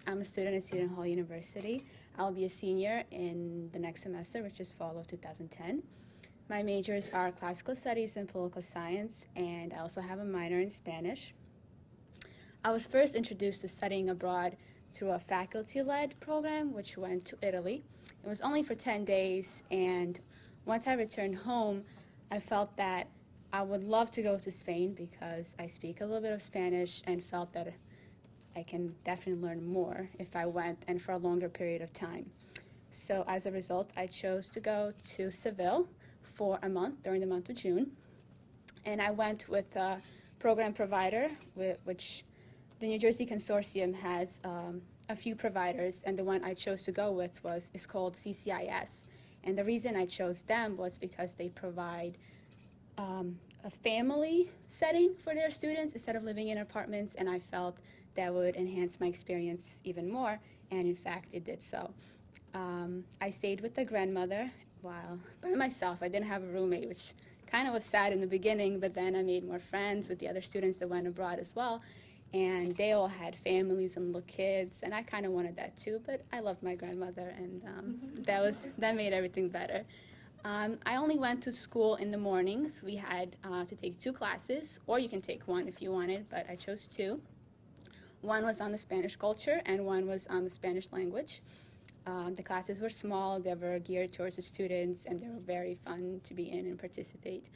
I'm a student at Seton Hall University. I'll be a senior in the next semester, which is fall of 2010. My majors are classical studies and political science, and I also have a minor in Spanish. I was first introduced to studying abroad through a faculty-led program, which went to Italy. It was only for 10 days, and once I returned home, I felt that I would love to go to Spain because I speak a little bit of Spanish and felt that I can definitely learn more if I went and for a longer period of time. So as a result, I chose to go to Seville for a month during the month of June. And I went with a program provider, which the New Jersey Consortium has a few providers, and the one I chose to go with is called CCIS. And the reason I chose them was because they provide a family setting for their students instead of living in apartments, and I felt that would enhance my experience even more, and in fact it did so. I stayed with the grandmother while by myself. I didn't have a roommate, which kind of was sad in the beginning, but then I made more friends with the other students that went abroad as well, and they all had families and little kids, and I kind of wanted that too, but I loved my grandmother, and that made everything better. I only went to school in the mornings. We had to take 2 classes, or you can take 1 if you wanted, but I chose 2. One was on the Spanish culture, and one was on the Spanish language. The classes were small, they were geared towards the students, and they were very fun to be in and participate.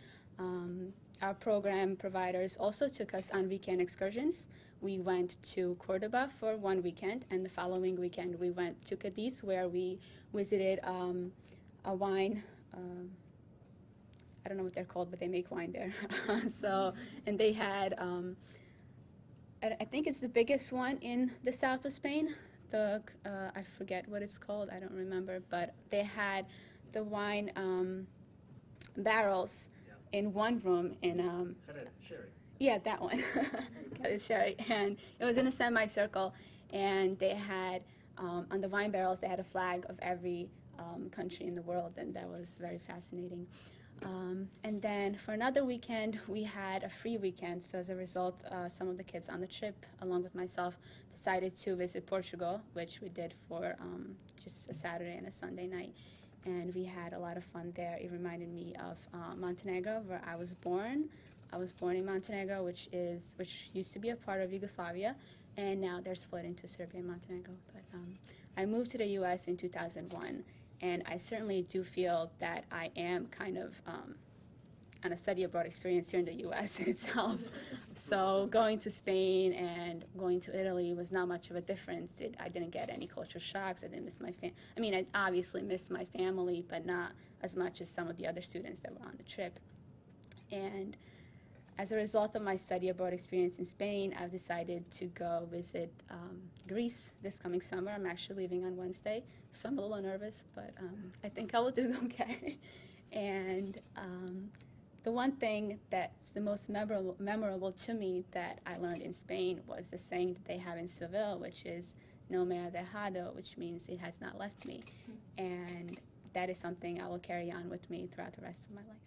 Our program providers also took us on weekend excursions. We went to Cordoba for 1 weekend, and the following weekend we went to Cadiz, where we visited a wine, I don't know what they're called, but they make wine there. And they had, I think it's the biggest one in the south of Spain. I forget what it's called, I don't remember, but they had the wine barrels in one room in Sherry. Yeah, that one. Sherry. And it was in a semicircle, and they had on the wine barrels they had a flag of every country in the world, and that was very fascinating. And then for another weekend, we had a free weekend. So as a result, some of the kids on the trip, along with myself, decided to visit Portugal, which we did for just a Saturday and a Sunday night. And we had a lot of fun there. It reminded me of Montenegro, where I was born. I was born in Montenegro, which used to be a part of Yugoslavia, and now they're split into Serbia and Montenegro. But I moved to the U.S. in 2001. And I certainly do feel that I am kind of on a study abroad experience here in the U.S. itself. So going to Spain and going to Italy was not much of a difference. I didn't get any cultural shocks. I didn't miss my family. I mean, I obviously missed my family, but not as much as some of the other students that were on the trip. And as a result of my study abroad experience in Spain, I've decided to go visit Greece this coming summer. I'm actually leaving on Wednesday, so I'm a little nervous, but I think I will do okay. And the one thing that's the most memorable to me that I learned in Spain was the saying that they have in Seville, which is "no me ha dejado," which means it has not left me. And that is something I will carry on with me throughout the rest of my life.